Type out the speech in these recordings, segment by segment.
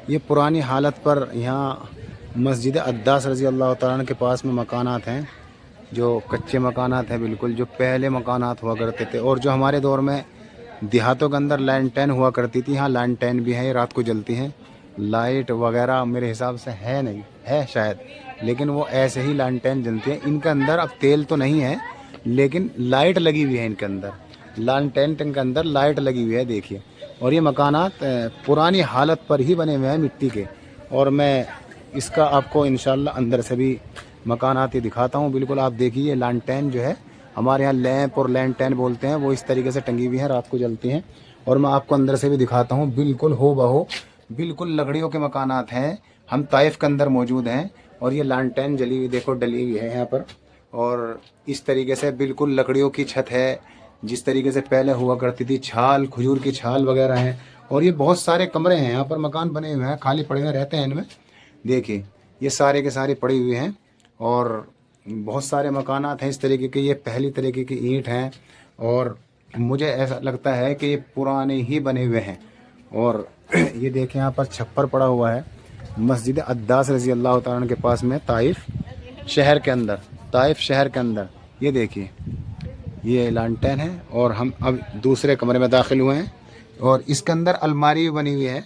ये पुरानी हालत पर यहाँ मस्जिद अद्दास रज़ी अल्लाह तआला अन्हु के पास में मकानात हैं, जो कच्चे मकानात हैं बिल्कुल, जो पहले मकानात हुआ करते थे। और जो हमारे दौर में देहातों के अंदर लैंटर्न हुआ करती थी, यहाँ लैंटर्न भी हैं, ये रात को जलती हैं। लाइट वगैरह मेरे हिसाब से है नहीं, है शायद, लेकिन वो ऐसे ही लैंटर्न जलती हैं। इनके अंदर अब तेल तो नहीं है, लेकिन लाइट लगी हुई है इनके अंदर, लैंटर्न के अंदर लाइट लगी हुई है, देखिए। और ये मकानात पुरानी हालत पर ही बने हुए हैं मिट्टी के। और मैं इसका आपको इंशाल्लाह अंदर से भी मकानात ही दिखाता हूँ। बिल्कुल आप देखिए, लैंटर्न जो है हमारे यहाँ लैंप और लैंटर्न बोलते हैं, वो इस तरीके से टंगी हुई हैं, रात को जलती हैं। और मैं आपको अंदर से भी दिखाता हूँ, बिल्कुल हो बहो बिल्कुल लकड़ियों के मकानात हैं। हम ताइफ के अंदर मौजूद हैं और ये लैंटर्न जली हुई देखो, डली हुई है यहाँ पर। और इस तरीके से बिल्कुल लकड़ियों की छत है, जिस तरीके से पहले हुआ करती थी, छाल खजूर की छाल वगैरह हैं। और ये बहुत सारे कमरे हैं यहाँ पर, मकान बने हुए हैं, खाली पड़े हुए रहते हैं इनमें। देखिए ये सारे के सारे पड़े हुए हैं और बहुत सारे मकानात हैं इस तरीके के। ये पहली तरीके की ईंट हैं और मुझे ऐसा लगता है कि ये पुराने ही बने हुए हैं। और ये देखें यहाँ पर छप्पर पड़ा हुआ है मस्जिद अद्दास रज़ी अल्लाह तआला अन्हु के पास में, ताइफ शहर के अंदर, ताइफ शहर के अंदर। ये देखिए ये लैंटर्न है और हम अब दूसरे कमरे में दाखिल हुए हैं और इसके अंदर अलमारी भी बनी हुई है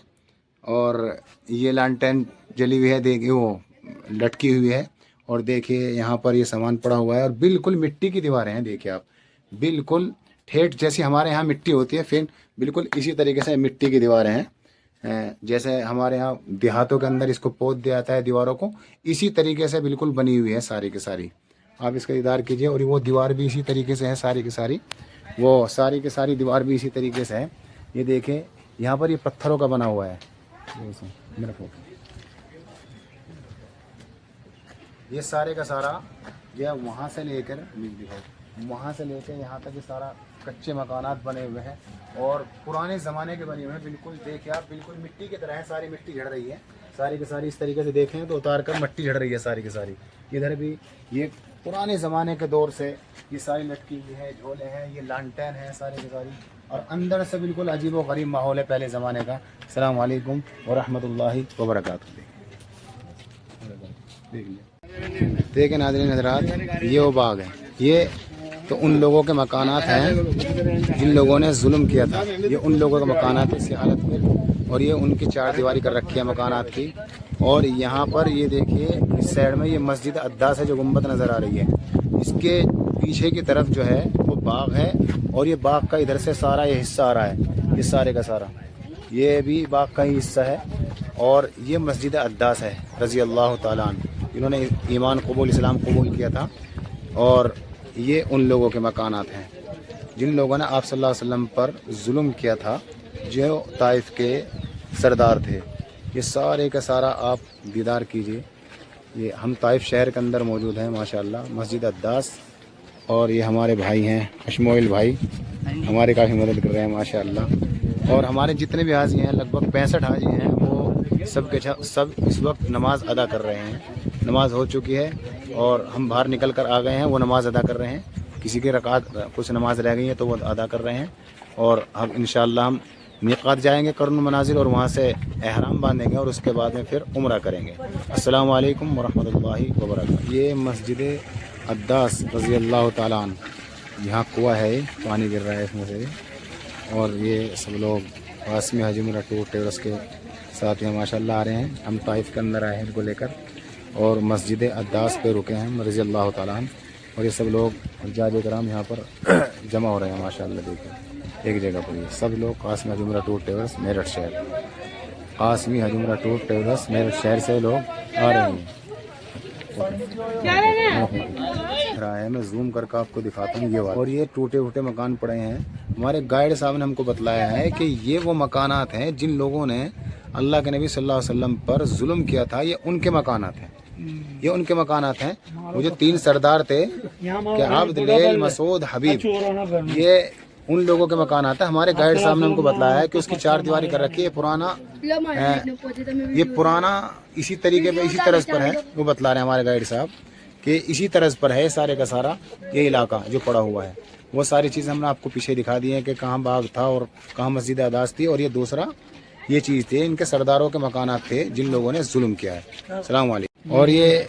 और ये लैंटर्न जली हुई है, देखिए वो लटकी हुई है। और देखिए यहाँ पर ये सामान पड़ा हुआ है और बिल्कुल मिट्टी की दीवारें हैं, देखिए आप, बिल्कुल ठेठ जैसी हमारे यहाँ मिट्टी होती है, फिर बिल्कुल इसी तरीके से मिट्टी की दीवारें हैं। जैसे हमारे यहाँ देहातों के अंदर इसको पोत दिया जाता है दीवारों को, इसी तरीके से बिल्कुल बनी हुई है सारी की सारी। आप इसका दीदार कीजिए। और वो दीवार भी इसी तरीके से है सारी की सारी, वो सारी की सारी दीवार भी इसी तरीके से है। ये देखें यहाँ पर ये पत्थरों का बना हुआ है, मेरा फोटो, ये सारे का सारा ये वहाँ से लेकर यहाँ तक ये सारा कच्चे मकानात बने हुए हैं और पुराने ज़माने के बने हुए हैं। बिल्कुल देखिए आप, बिल्कुल मिट्टी की तरह है, सारी मिट्टी झड़ रही है सारी की सारी। इस तरीके से देखें तो उतार कर मिट्टी झड़ रही है सारी की सारी। इधर भी ये पुराने ज़माने के दौर से ये सारी लटकी हुई है, झोले हैं, ये लैंटर्न है सारी की सारी। और अंदर से बिल्कुल अजीब व गरीब माहौल है पहले ज़माने का। अस्सलाम वालेकुम व रहमतुल्लाहि व बरकातहू। देखिए नाज़रीन हज़रात, ये वो बाग है, ये तो उन लोगों के मकानात हैं जिन लोगों ने जुल्म किया था। ये उन लोगों के मकानात इसी हालत में और ये उनकी चार दीवारी कर रखी है मकानात की। और यहाँ पर ये देखिए इस साइड में ये मस्जिद अद्दास है जो गुंबद नज़र आ रही है, इसके पीछे की तरफ जो है वो बाग है। और ये बाग का इधर से सारा ये हिस्सा आ रहा है, ये सारे का सारा ये भी बाग का ही हिस्सा है। और ये मस्जिद अद्दास है रज़ी अल्लाह तआला अन्हु, इन्होंने ईमान कबूल इस्लाम कबूल किया था। और ये उन लोगों के मकानात हैं जिन लोगों ने आप सल्लल्लाहु अलैहि वसल्लम पर जुल्म किया था, जो ताइफ के सरदार थे। ये सारे का सारा आप दीदार कीजिए। ये हम ताइफ शहर के अंदर मौजूद हैं माशाल्लाह, मस्जिद अद्दास। और ये हमारे भाई हैं अशमोइल भाई, हमारे काफ़ी मदद कर रहे हैं माशाल्लाह। और हमारे जितने भी हाजी हैं, लगभग 65 हाजी हैं, वो सब इस वक्त नमाज अदा कर रहे हैं। नमाज हो चुकी है और हम बाहर निकल कर आ गए हैं, वो नमाज अदा कर रहे हैं। किसी की रकात कुछ नमाज रह गई है तो वो अदा कर रहे हैं। और हम इंशाअल्लाह हम मीक़ात जाएंगे कर्नुल मनाज़िर और वहाँ से एहराम बांधेंगे और उसके बाद में फिर उम्रा करेंगे। अस्सलामु अलैकुम वरहमतुल्लाहि वबरकातुहू। ये मस्जिद अद्दास रज़ी अल्लाह तआला अन्हु, यहाँ कुआँ है, पानी गिर रहा है इसमें से। और ये सब लोग कासमी हाजी उमरा टूर ट्रेवल्स के साथ यहाँ माशाल्लाह आ रहे हैं। हम ताइफ के अंदर आए हैं इनको लेकर और मस्जिद अद्दास पे रुके हैं रज़ी अल्लाह तआला अन्हु। और ये सब लोग हज्जाज कराम यहाँ पर जमा हो रहे हैं माशाल्लाह। देखिए एक जगह पर ये सब लोग कासमी हाजी उमरा टूर ट्रेवल्स मेरठ शहर, कासमी हाजी उमरा टूर ट्रेवल्स मेरठ शहर से लोग आ रहे हैं। मैं जूम करके आपको दिखाता हूँ ये वाला। और ये टूटे फूटे मकान पड़े हैं। हमारे गाइड साहब ने हमको बतलाया है कि ये वो मकानात हैं जिन लोगों ने अल्लाह के नबी सल्लल्लाहु अलैहि वसल्लम पर जुल्म किया था, ये उनके मकानात हैं, ये उनके मकानात हैं। वो जो 3 सरदार थे कि आब्द लैल मसूद हबीब, ये उन लोगों के मकानात हैं। हमारे गाइड साहब ने हमको बताया है कि उसकी 4 दीवारी कर रखी है, ये पुराना इसी तरीके पे इसी तरह पर है। वो बतला रहे हैं हमारे गाइड साहब कि इसी तरह पर है सारे का सारा ये इलाका जो पड़ा हुआ है। वो सारी चीज़ें हमने आपको पीछे दिखा दी हैं कि कहाँ बाग था और कहाँ मस्जिद अदास थी। और ये दूसरा یہ چیز تھی، ان کے سرداروں کے مکانات تھے جن لوگوں نے ظلم کیا ہے۔ السلام علیکم۔ اور یہ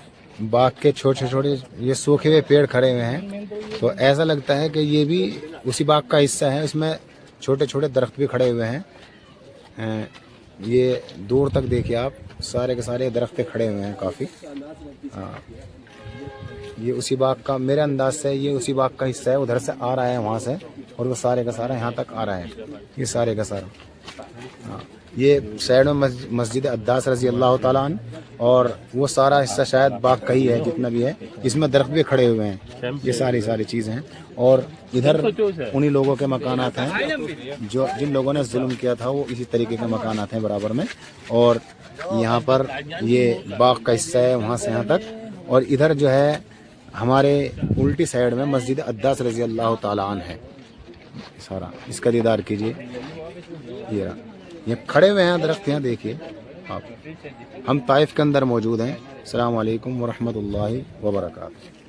باغ کے چھوٹے چھوٹے یہ سوکھے ہوئے پیڑ کھڑے ہوئے ہیں، تو ایسا لگتا ہے کہ یہ بھی اسی باغ کا حصہ ہے، اس میں چھوٹے چھوٹے درخت بھی کھڑے ہوئے ہیں۔ یہ دور تک دیکھیے آپ، سارے کے سارے درخت کھڑے ہوئے ہیں کافی۔ یہ اسی باغ کا، میرے انداز سے یہ اسی باغ کا حصہ ہے، ادھر سے آ رہا ہے وہاں سے، اور وہ سارے کا سارا یہاں تک آ رہا ہے، یہ سارے کا سارا۔ یہ سائڈ میں مسجد عداس رضی اللہ تعالیٰ عنہ، اور وہ سارا حصہ شاید باغ کا ہی ہے جتنا بھی ہے، اس میں درخت بھی کھڑے ہوئے ہیں، یہ ساری چیزیں ہیں۔ اور ادھر انہی لوگوں کے مکانات ہیں جو جن لوگوں نے ظلم کیا تھا، وہ اسی طریقے کے مکانات ہیں برابر میں۔ اور یہاں پر یہ باغ کا حصہ ہے وہاں سے یہاں تک، اور ادھر جو ہے ہمارے الٹی سائڈ میں مسجد عداس رضی اللہ تعالیٰ عنہ ہے سارا، اس کا دیدار کیجیے۔ یہ کھڑے ہوئے ہیں درخت، یہاں دیکھیے آپ۔ ہم طائف کے اندر موجود ہیں۔ السلام علیکم ورحمۃ اللہ وبرکاتہ۔